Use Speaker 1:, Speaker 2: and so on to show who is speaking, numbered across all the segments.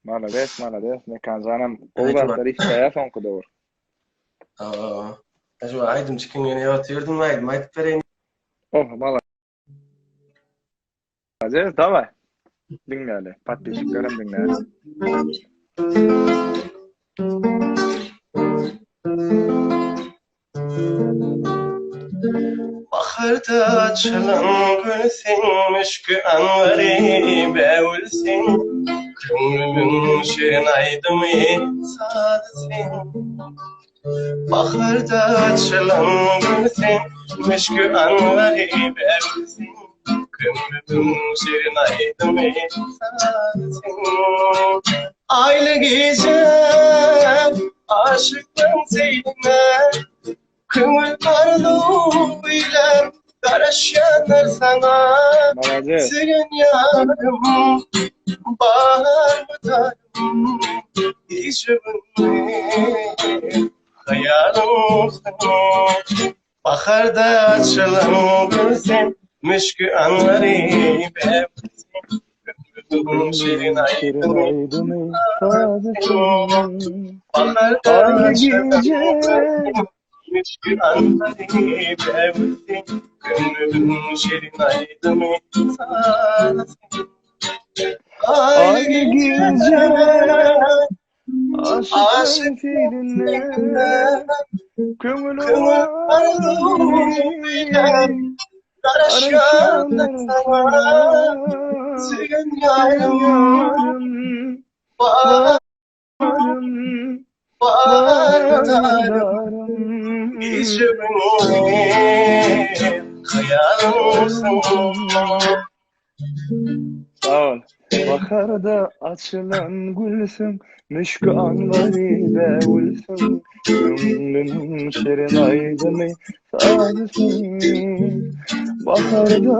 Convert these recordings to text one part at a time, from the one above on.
Speaker 1: Malades, malades. Ne kan canım.
Speaker 2: Aydım.
Speaker 1: Kovaklar hiç telefon kudur.
Speaker 2: Aa. Acaba aydım çıkın yine yatıyordum aydım. Aytıp vereyim.
Speaker 1: Oh, malades. Davay. Dinle. Подписчикlerim dinle.
Speaker 2: Baharda açılan gül sen, müşkü anvari bevilsin. Kömrümün şirin aydımı sadı sen. Baharda açılan gül sen, müşkü anvari bevilsin. Kömrümün şirin aydımı sadı sen. Aylı gece aşıktan seninle, kımıl parlıyla karışanlar sana.
Speaker 1: Malades.
Speaker 2: Senin yarım bahar mıdarım, içimde hayalım sen. Baharda açılan gülsen, müşkü anları bevsin. Ömrümün şirin
Speaker 1: Şirin
Speaker 2: aydını
Speaker 1: aydını sadece.
Speaker 2: baharda
Speaker 1: Aynı
Speaker 2: açılan
Speaker 1: gece.
Speaker 2: gülsen, müşkü anları bevsin. Gönlümün şirin aydını sadece. Aynı
Speaker 1: Aynı
Speaker 2: gece
Speaker 1: gece. Aşıkların
Speaker 2: aşıklarla
Speaker 1: seninle. Kömülü
Speaker 2: kımıl parlıyla
Speaker 1: var.
Speaker 2: karışanlar
Speaker 1: Araşanlar
Speaker 2: sana.
Speaker 1: sana.
Speaker 2: Senin
Speaker 1: Senin
Speaker 2: yarım
Speaker 1: yarım.
Speaker 2: var,
Speaker 1: Varım.
Speaker 2: var mıdarım,
Speaker 1: Varım.
Speaker 2: içimde hayalımsın.
Speaker 1: Sağ ol. Baharda açılan gülsün, müşkü anvari devulsun, gönlümün şirin aydını sadısın. Baharda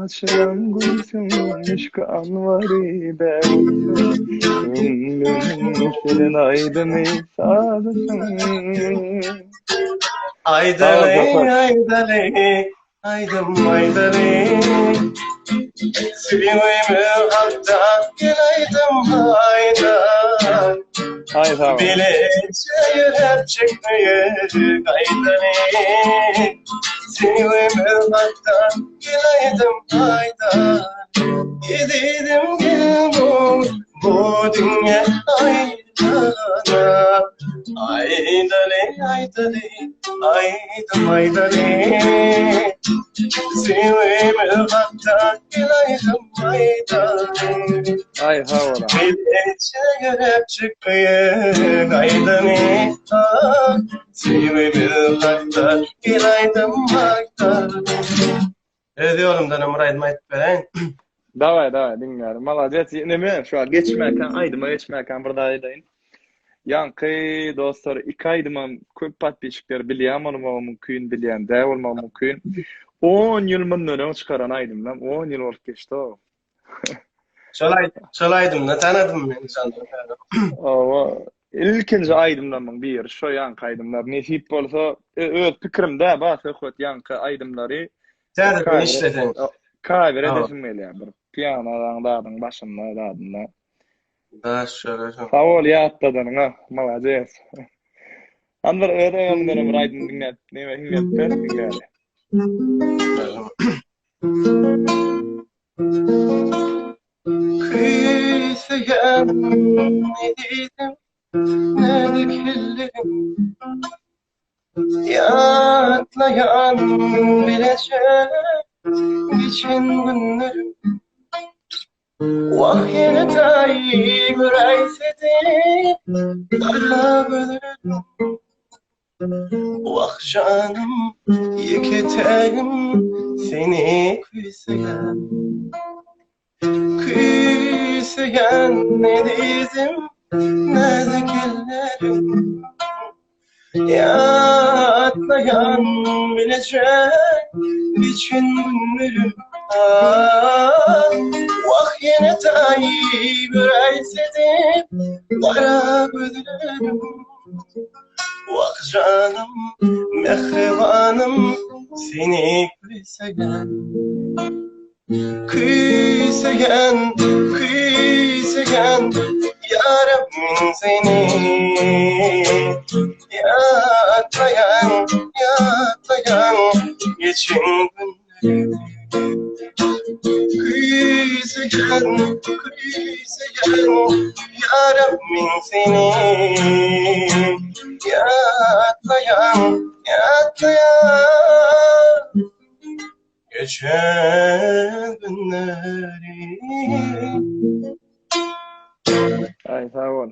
Speaker 1: açılan gülsün, müşkü anvari devulsun, gönlümün şirin aydını sadısın. Sağ ol Zafer.
Speaker 2: Aydale, aydale, aydım aydale. Silivimi hatta gelaydım ayda.
Speaker 1: Hayır sağ ol.
Speaker 2: Bileceği hep çıkmıyor aydale. Silivimi hatta gelaydım ayda. Gidelim gel bu dünya aydana. Aydale, aydale, aydım aydale. Sevimi hatta gelaydım aydale.
Speaker 1: Hayır sağ ol.
Speaker 2: Bileceğe hep çıkıyor aydane. Sevimi hatta gelaydım aydale. Ne diyorum da numaraydım aytıp vereyim.
Speaker 1: Davay dinliyorum. Malades. Ne mi? Şu an geçmerken aydıma geçmerken buradaydım. Yankı dostlar 2 aydımam köp patbeşikler bilýän bolmamy mümkin bilýän dä bolmamy mümkin. 10 ýyl mundan çıkaran aydım lan. 10 ýyl bolup geçdi o.
Speaker 2: Çalaydım da tanıdım ben sandım.
Speaker 1: Ama ilkinci aydımdan bir şu yankı aydımlar nesip bolsa öz pikirimde bas hökmet yankı aydımlary
Speaker 2: Täze ben işletin.
Speaker 1: kaýber edesim gelýär bir piyanodan dadyň başynda dadyna.
Speaker 2: Da şöyle.
Speaker 1: Sağ ol ýatladın ha. Malades. Anlar öde ýolundan bir aydym dinläp, näme dinläp dinläp.
Speaker 2: Kıyısıyan edildim nelkillerim, yatlayan bilecek geçen günlerim. Vah yine tayy güreysedi kara bölürüm. Vah canım yeketerim seni kıyısıyan. Kıyısıyan edildim nazik ellerim, yatlayan bilecek için günlerim. Vah yine tayyip reysedim kara gözlerim. Vah canım mehribanım seni kıysayan. Kıysayan, kıysayan seni. Yatmayan, yatmayan geçin günleri. Kıysayan, kıysayan yaramin seni. Yatmayan, yatmayan geçen günleri.
Speaker 1: Ay, sağ ol.